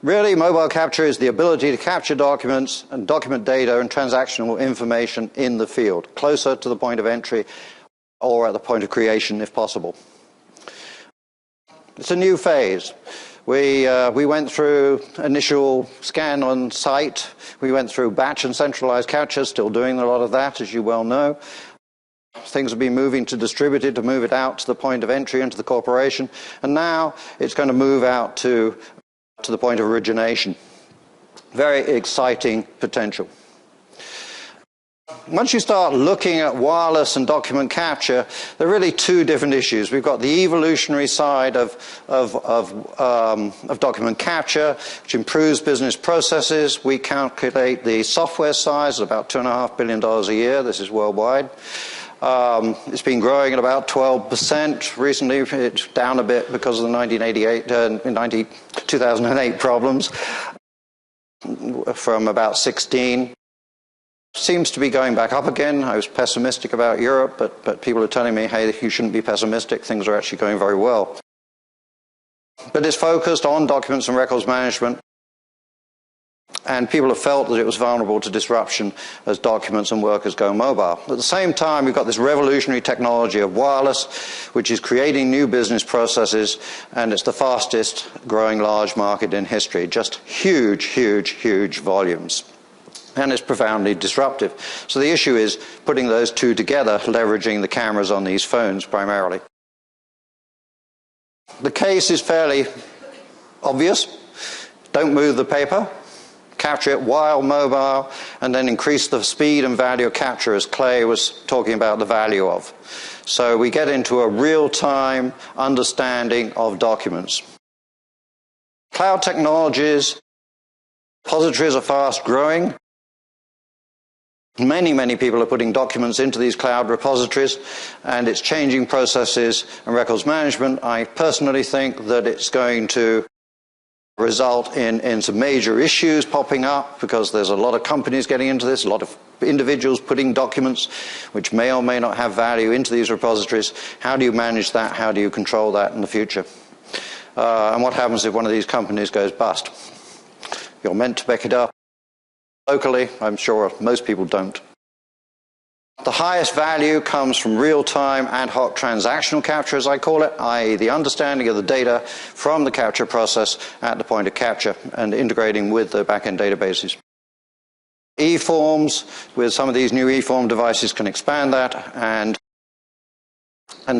Really, mobile capture is the ability to capture documents and document data and transactional information in the field, closer to the point of entry or at the point of creation if possible. It's a new phase. We went through initial scan on site. We went through batch and centralized capture, still doing a lot of that, as you well know. Things have been moving to distributed to move it out to the point of entry into the corporation. And now it's going to move out to the point of origination. Very exciting potential. Once you start looking at wireless and document capture, there are really two different issues. We've got the evolutionary side of document capture, which improves business processes. We calculate the software size at about $2.5 billion a year. This is worldwide. It's been growing at about 12%. Recently, it's down a bit because of the 2008 problems, from about 16. Seems to be going back up again. I was pessimistic about Europe, but people are telling me, hey, you shouldn't be pessimistic. Things are actually going very well. But it's focused on documents and records management, and people have felt that it was vulnerable to disruption as documents and workers go mobile. At the same time, we've got this revolutionary technology of wireless, which is creating new business processes, and it's the fastest growing large market in history. Just huge, huge, huge volumes. And it's profoundly disruptive. So the issue is putting those two together, leveraging the cameras on these phones primarily. The case is fairly obvious. Don't move the paper. Capture it while mobile, and then increase the speed and value of capture, as Clay was talking about the value of. So we get into a real-time understanding of documents. Cloud technologies, repositories are fast growing. Many, many people are putting documents into these cloud repositories, and it's changing processes and records management. I personally think that it's going to result in some major issues popping up, because there's a lot of companies getting into this, a lot of individuals putting documents which may or may not have value into these repositories. How do you manage that? How do you control that in the future? And what happens if one of these companies goes bust? You're meant to back it up locally. I'm sure most people don't. The highest value comes from real-time ad hoc transactional capture, as I call it, i.e. the understanding of the data from the capture process at the point of capture and integrating with the back-end databases. E-forms, with some of these new e-form devices, can expand that, and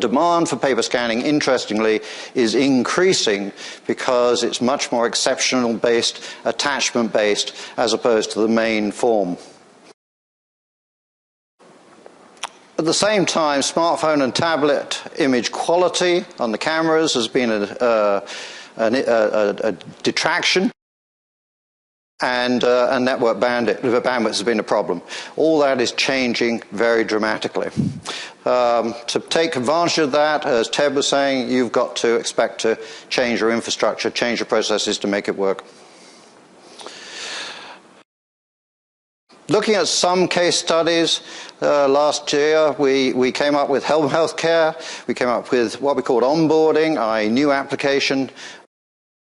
demand for paper scanning, interestingly, is increasing because it's much more exceptional-based, attachment-based, as opposed to the main form. At the same time, smartphone and tablet image quality on the cameras has been a detraction, and network bandwidth has been a problem. All that is changing very dramatically. To take advantage of that, as Ted was saying, you've got to expect to change your infrastructure, change your processes to make it work. Looking at some case studies, last year we came up with home healthcare. We came up with what we called onboarding, a new application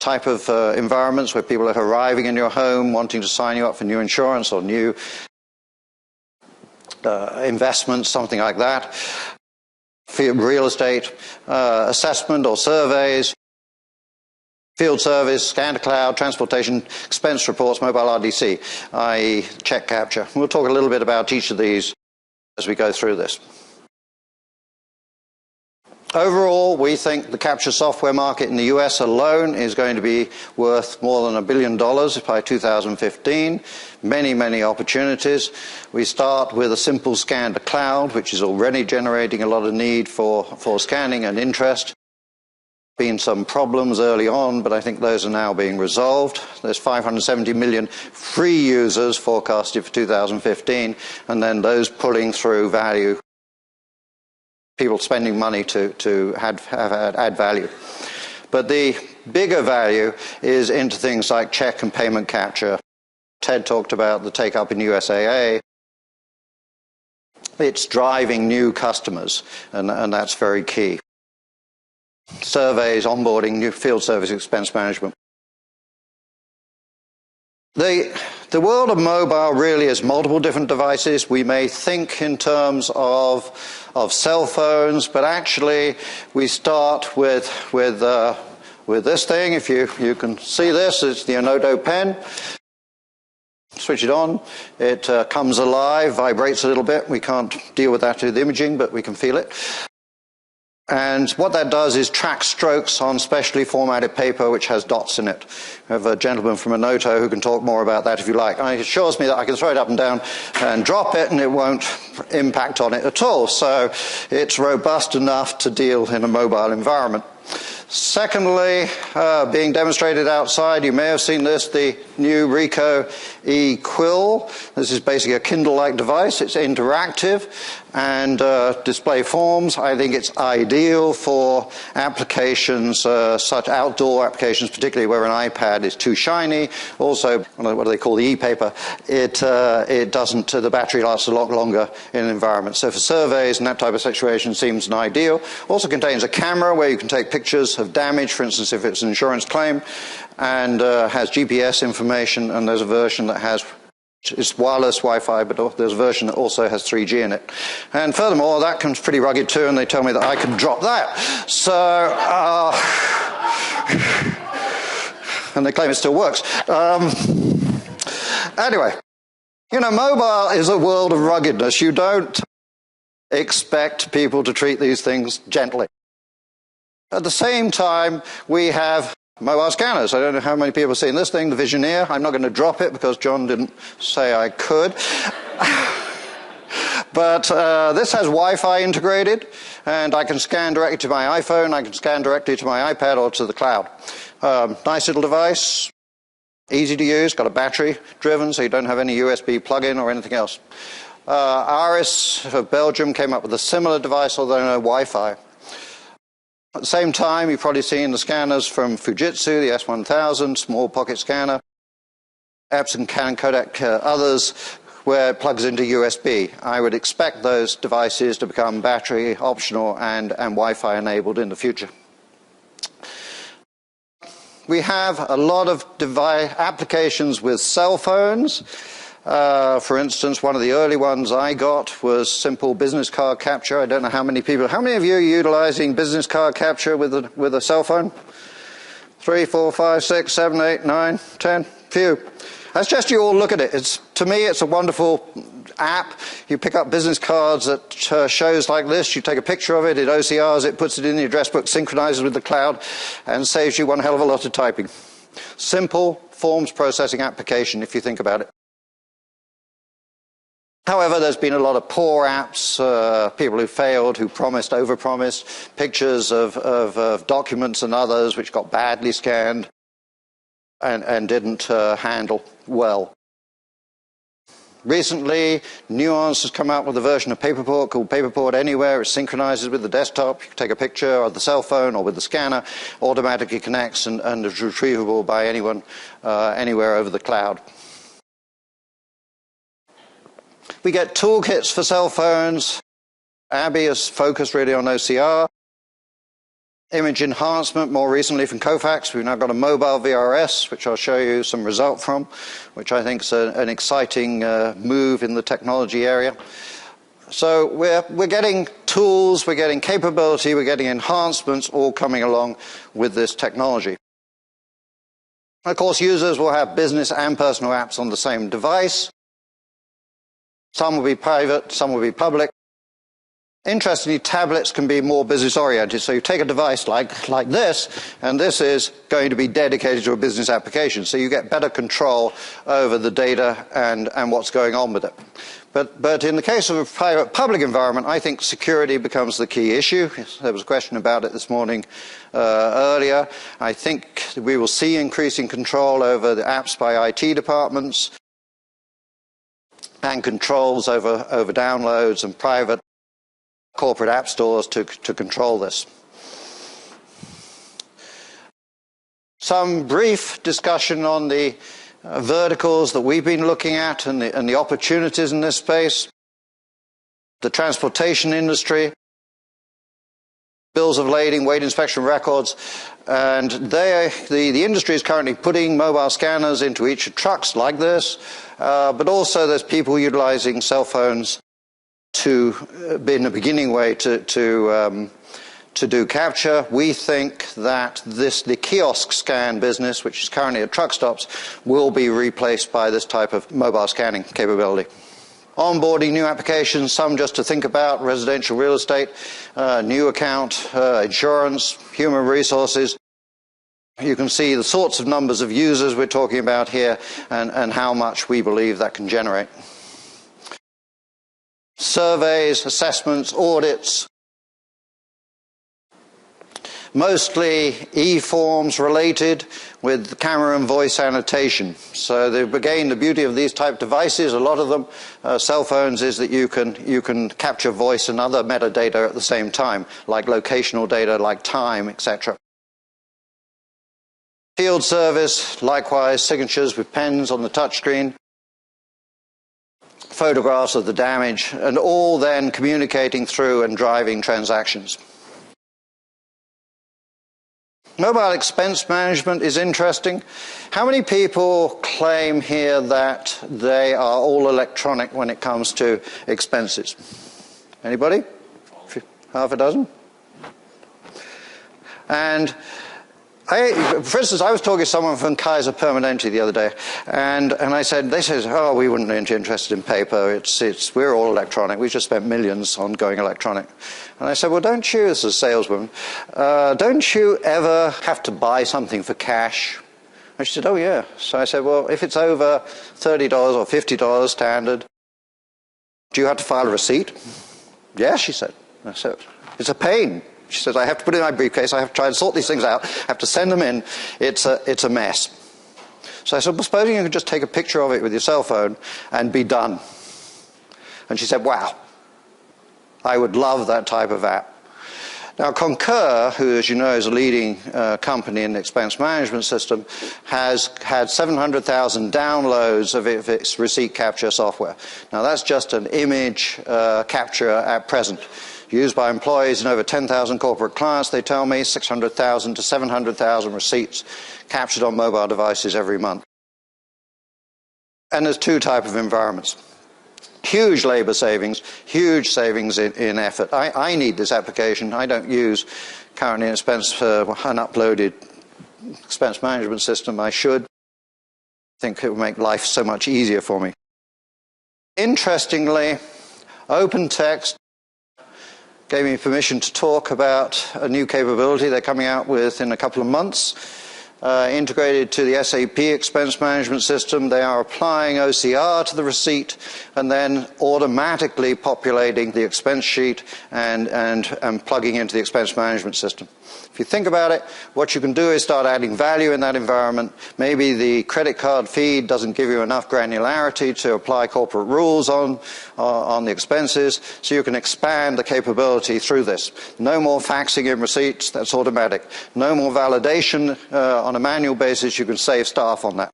type of environments where people are arriving in your home, wanting to sign you up for new insurance or new investments, something like that. Real estate assessment or surveys. Field service, scan to cloud, transportation, expense reports, mobile RDC, i.e. check capture. We'll talk a little bit about each of these as we go through this. Overall, we think the capture software market in the US alone is going to be worth more than $1 billion by 2015. Many, many opportunities. We start with a simple scan to cloud, which is already generating a lot of need for scanning and interest. Been some problems early on, but I think those are now being resolved. There's 570 million free users forecasted for 2015, and then those pulling through value, people spending money to add value. But the bigger value is into things like check and payment capture. Ted talked about the take-up in USAA. It's driving new customers, and that's very key. Surveys, onboarding, new field service, expense management. The world of mobile really is multiple different devices. We may think in terms of cell phones, but actually we start with this thing. If you can see this, it's the Anoto pen. Switch it on, it comes alive, vibrates a little bit. We can't deal with that with imaging, but we can feel it. And what that does is track strokes on specially formatted paper which has dots in it. We have a gentleman from Anoto who can talk more about that if you like. And it assures me that I can throw it up and down and drop it and it won't impact on it at all. So it's robust enough to deal in a mobile environment. Secondly, being demonstrated outside, you may have seen this, the new Ricoh eQuil. This is basically a Kindle-like device. It's interactive and display forms. I think it's ideal for applications, such outdoor applications, particularly where an iPad is too shiny. Also, what do they call the e-paper? It doesn't, the battery lasts a lot longer in an environment. So for surveys and that type of situation seems an ideal. Also contains a camera where you can take pictures of damage, for instance, if it's an insurance claim, and has GPS information, and there's a version that has, it's wireless Wi-Fi, but there's a version that also has 3G in it. And furthermore, that comes pretty rugged too, and they tell me that I can drop that. So, and they claim it still works. Anyway, you know, mobile is a world of ruggedness. You don't expect people to treat these things gently. At the same time, we have mobile scanners. I don't know how many people have seen this thing, the Visioneer. I'm not going to drop it because John didn't say I could. But this has Wi-Fi integrated, and I can scan directly to my iPhone, I can scan directly to my iPad or to the cloud. Nice little device, easy to use, got a battery driven, so you don't have any USB plug-in or anything else. Iris of Belgium came up with a similar device, although no Wi-Fi. At the same time, you've probably seen the scanners from Fujitsu, the S1000, small pocket scanner, Epson, Canon, Kodak, others, where it plugs into USB. I would expect those devices to become battery optional and Wi-Fi enabled in the future. We have a lot of applications with cell phones. For instance, one of the early ones I got was simple business card capture. I don't know how many of you are utilizing business card capture with a cell phone? 3, 4, 5, 6, 7, 8, 9, 10, few. I suggest you all look at it. To me, it's a wonderful app. You pick up business cards that shows like this. You take a picture of it, it OCRs it, puts it in the address book, synchronizes with the cloud, and saves you one hell of a lot of typing. Simple forms processing application, if you think about it. However, there's been a lot of poor apps, people who failed, who promised, overpromised, pictures of documents and others which got badly scanned and didn't handle well. Recently, Nuance has come out with a version of Paperport called Paperport Anywhere. It synchronizes with the desktop. You can take a picture of the cell phone or with the scanner, automatically connects and is retrievable by anyone anywhere over the cloud. We get toolkits for cell phones. Abby is focused really on OCR. Image enhancement, more recently from Kofax. We've now got a mobile VRS, which I'll show you some result from, which I think is an exciting move in the technology area. So we're getting tools, we're getting capability, we're getting enhancements all coming along with this technology. Of course, users will have business and personal apps on the same device. Some will be private, some will be public. Interestingly, tablets can be more business-oriented. So you take a device like this, and this is going to be dedicated to a business application. So you get better control over the data and what's going on with it. But in the case of a private-public environment, I think security becomes the key issue. There was a question about it this morning earlier. I think we will see increasing control over the apps by IT departments and controls over downloads and private corporate app stores to control this. Some brief discussion on the verticals that we've been looking at and the opportunities in this space. The transportation industry. bills of lading, weight inspection records, and the industry is currently putting mobile scanners into each of trucks like this, but also there's people utilizing cell phones to be in a beginning way to do capture. We think that the kiosk scan business, which is currently at truck stops, will be replaced by this type of mobile scanning capability. Onboarding new applications, some just to think about: residential real estate, new account, insurance, human resources. You can see the sorts of numbers of users we're talking about here and how much we believe that can generate. Surveys, assessments, audits, mostly e-forms related with camera and voice annotation. So again, the beauty of these type devices, a lot of them, cell phones, is that you can capture voice and other metadata at the same time, like locational data, like time, etc. Field service, likewise, signatures with pens on the touchscreen, photographs of the damage, and all then communicating through and driving transactions. Mobile expense management is interesting. How many people claim here that they are all electronic when it comes to expenses? Anybody? Half a dozen? And for instance, I was talking to someone from Kaiser Permanente the other day, and they said, oh, we wouldn't be interested in paper. We're all electronic. We just spent millions on going electronic. And I said, well, don't you, as a saleswoman, don't you ever have to buy something for cash? And she said, oh, yeah. So I said, well, if it's over $30 or $50 standard, do you have to file a receipt? Yeah, she said. I said, it's a pain. She says, I have to put it in my briefcase, I have to try and sort these things out, I have to send them in, it's a mess. So I said, well, supposing you could just take a picture of it with your cell phone and be done. And she said, wow, I would love that type of app. Now, Concur, who, as you know, is a leading company in the expense management system, has had 700,000 downloads of its receipt capture software. Now, that's just an image capture at present. Used by employees in over 10,000 corporate clients, they tell me, 600,000 to 700,000 receipts captured on mobile devices every month. And there's two types of environments. Huge labor savings, huge savings in effort. I need this application. I don't use currently an unuploaded expense management system. I should. I think it would make life so much easier for me. Interestingly, OpenText gave me permission to talk about a new capability they're coming out with in a couple of months. Integrated to the SAP expense management system, they are applying OCR to the receipt and then automatically populating the expense sheet and plugging into the expense management system. If you think about it, what you can do is start adding value in that environment. Maybe the credit card feed doesn't give you enough granularity to apply corporate rules on the expenses, so you can expand the capability through this. No more faxing in receipts, that's automatic. No more validation on a manual basis, you can save staff on that.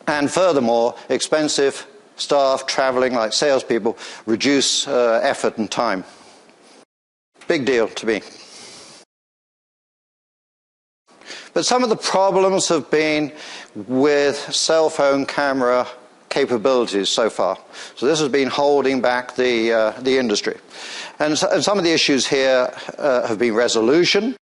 And furthermore, expensive staff traveling like salespeople reduce effort and time. Big deal to me. But some of the problems have been with cell phone camera capabilities so far. So this has been holding back the industry. And some of the issues here have been resolution.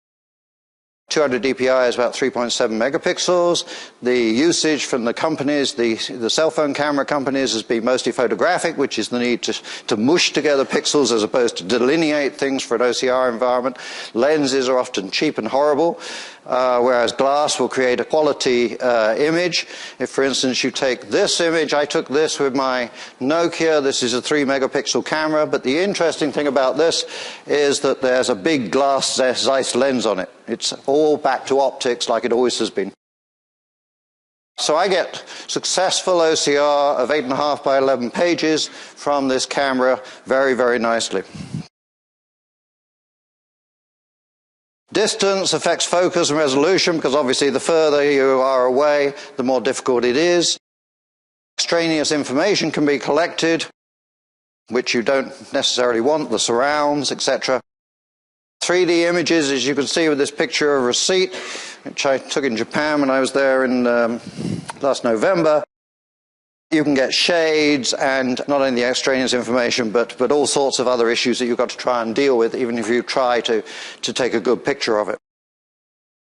200 dpi is about 3.7 megapixels. The usage from the companies, the cell phone camera companies, has been mostly photographic, which is the need to mush together pixels as opposed to delineate things for an OCR environment. Lenses are often cheap and horrible, whereas glass will create a quality image. If, for instance, you take this image, I took this with my Nokia. This is a 3 megapixel camera, but the interesting thing about this is that there's a big glass Zeiss lens on it. It's all back to optics like it always has been. So I get successful OCR of 8.5 by 11 pages from this camera very, very nicely. Distance affects focus and resolution because obviously the further you are away, the more difficult it is. Extraneous information can be collected, which you don't necessarily want, the surrounds, etc. 3D images, as you can see with this picture of a receipt, which I took in Japan when I was there in last November. You can get shades and not only the extraneous information, but all sorts of other issues that you've got to try and deal with, even if you try to take a good picture of it.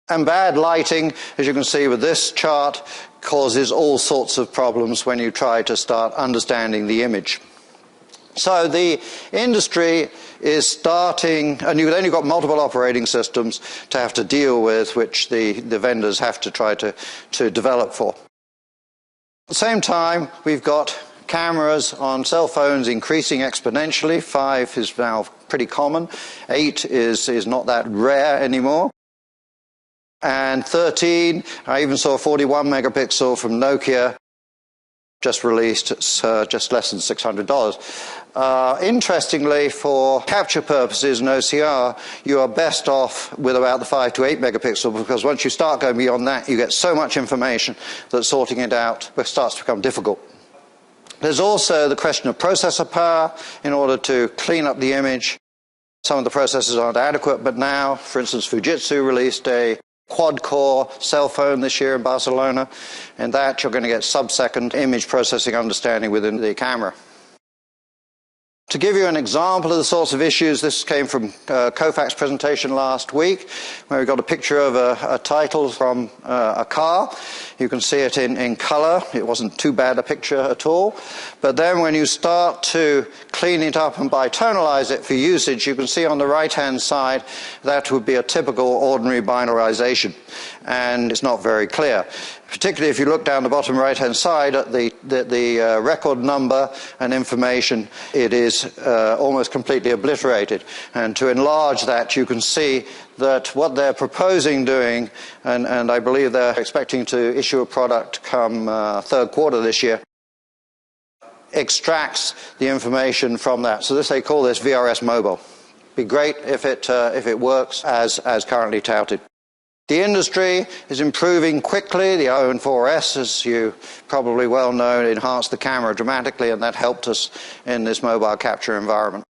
And bad lighting, as you can see with this chart, causes all sorts of problems when you try to start understanding the image. So the industry is starting, and you've only got multiple operating systems to have to deal with, which the vendors have to try to develop for. At the same time, we've got cameras on cell phones increasing exponentially. 5 is now pretty common. 8 is not that rare anymore. And 13, I even saw a 41 megapixel from Nokia just released. It's just less than $600. Interestingly, for capture purposes in OCR, you are best off with about the 5 to 8 megapixel, because once you start going beyond that, you get so much information that sorting it out starts to become difficult. There's also the question of processor power in order to clean up the image. Some of the processors aren't adequate, but now, for instance, Fujitsu released a quad-core cell phone this year in Barcelona, and that you're going to get sub-second image processing understanding within the camera. To give you an example of the sorts of issues, this came from Kofak's presentation last week, where we got a picture of a title from a car. You can see it in color. It wasn't too bad a picture at all. But then when you start to clean it up and bitonalize it for usage, you can see on the right-hand side that would be a typical ordinary binarization. And it's not very clear. Particularly if you look down the bottom right-hand side at the record number and information, it is almost completely obliterated. And to enlarge that, you can see that what they're proposing doing, and I believe they're expecting to issue a product come third quarter this year, extracts the information from that. So they call this VRS Mobile. Be great if it works as currently touted. The industry is improving quickly. The iPhone 4S, as you probably well know, enhanced the camera dramatically, and that helped us in this mobile capture environment.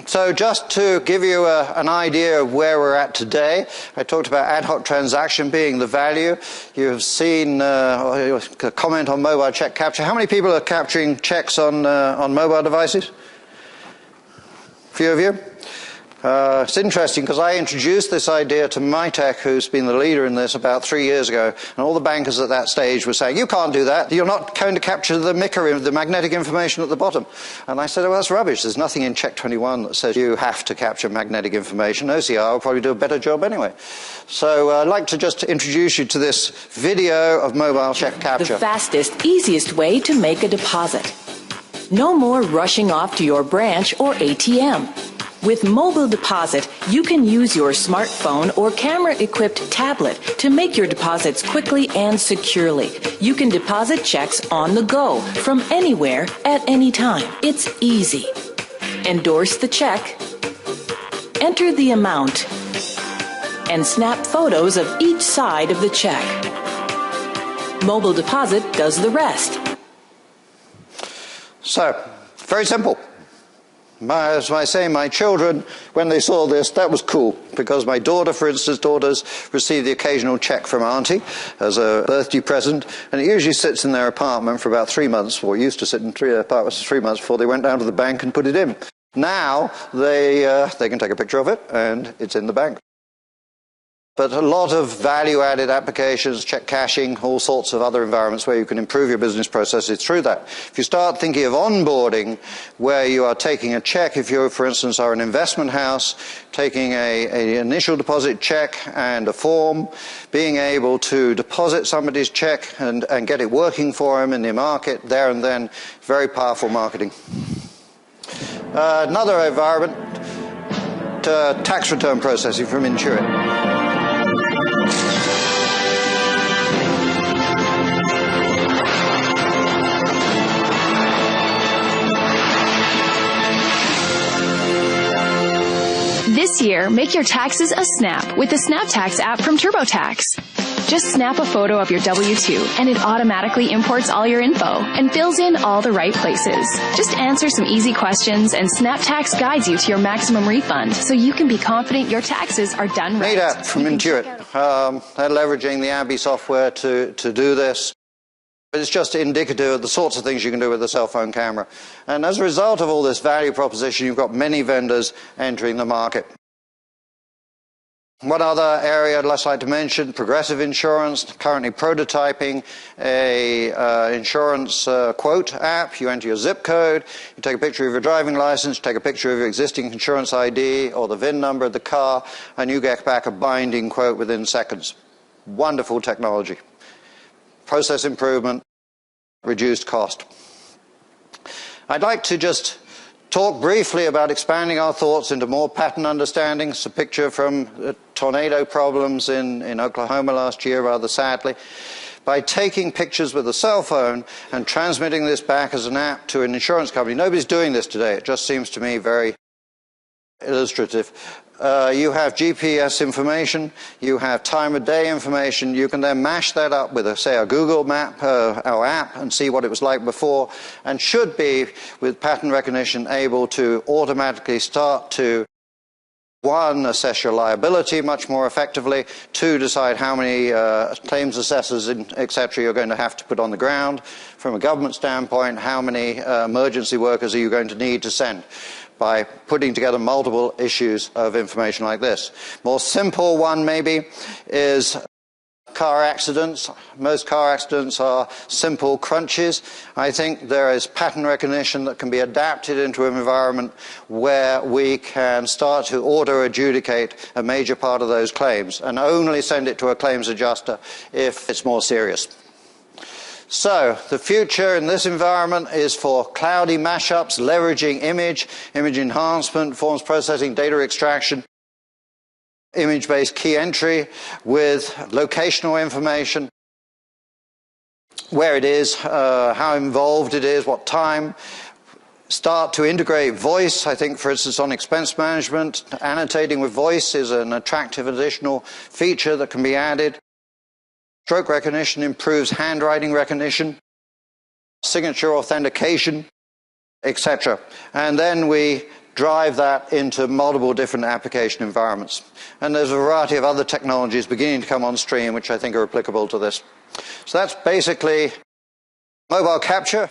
So just to give you an idea of where we're at today, I talked about ad hoc transaction being the value. You have seen a comment on mobile check capture. How many people are capturing checks on mobile devices? A few of you? It's interesting because I introduced this idea to Mytech, who's been the leader in this, about 3 years ago, and all the bankers at that stage were saying, you can't do that, you're not going to capture the MICA, the magnetic information at the bottom. And I said, well, that's rubbish, there's nothing in Check 21 that says you have to capture magnetic information. OCR will probably do a better job anyway. So I'd like to just introduce you to this video of mobile check capture. The fastest, easiest way to make a deposit. No more rushing off to your branch or ATM. With Mobile Deposit, you can use your smartphone or camera-equipped tablet to make your deposits quickly and securely. You can deposit checks on the go, from anywhere, at any time. It's easy. Endorse the check, enter the amount, and snap photos of each side of the check. Mobile Deposit does the rest. So, very simple. As I say, my children, when they saw this, that was cool, because my daughter, for instance, daughters receive the occasional check from auntie as a birthday present, and it usually sits in their apartment for about 3 months, or used to sit in apartments for 3 months before they went down to the bank and put it in. Now they can take a picture of it, and it's in the bank. But a lot of value-added applications, check cashing, all sorts of other environments where you can improve your business processes through that. If you start thinking of onboarding, where you are taking a check, if you, for instance, are an investment house, taking an initial deposit check and a form, being able to deposit somebody's check and get it working for them in the market there and then, very powerful marketing. Another environment, tax return processing from Intuit. This year, make your taxes a snap with the SnapTax app from TurboTax. Just snap a photo of your W-2 and it automatically imports all your info and fills in all the right places. Just answer some easy questions and SnapTax guides you to your maximum refund so you can be confident your taxes are done right. Neat app from Intuit. They're leveraging the ABBY software to do this. But it's just indicative of the sorts of things you can do with a cell phone camera. And as a result of all this value proposition, you've got many vendors entering the market. One other area I'd like to mention, progressive insurance, currently prototyping a insurance quote app. You enter your zip code, you take a picture of your driving license, take a picture of your existing insurance ID or the VIN number of the car, and you get back a binding quote within seconds. Wonderful technology. Process improvement, reduced cost. I'd like to just talk briefly about expanding our thoughts into more pattern understanding. It's a picture from the tornado problems in Oklahoma last year, rather sadly. By taking pictures with a cell phone and transmitting this back as an app to an insurance company, nobody's doing this today. It just seems to me very illustrative. You have GPS information, you have time of day information, you can then mash that up with, say, a Google map, our app, and see what it was like before, and should be, with pattern recognition, able to automatically start to, one, assess your liability much more effectively, two, decide how many claims assessors, etc., you're going to have to put on the ground. From a government standpoint, how many emergency workers are you going to need to send? By putting together multiple issues of information like this. More simple one maybe is car accidents. Most car accidents are simple crunches. I think there is pattern recognition that can be adapted into an environment where we can start to auto-adjudicate a major part of those claims and only send it to a claims adjuster if it's more serious. So, the future in this environment is for cloudy mashups, leveraging image enhancement, forms processing, data extraction, image-based key entry with locational information, where it is, how involved it is, what time. Start to integrate voice. I think, for instance, on expense management, annotating with voice is an attractive additional feature that can be added. Stroke recognition improves handwriting recognition, signature authentication, etc. And then we drive that into multiple different application environments. And there's a variety of other technologies beginning to come on stream which I think are applicable to this. So that's basically mobile capture.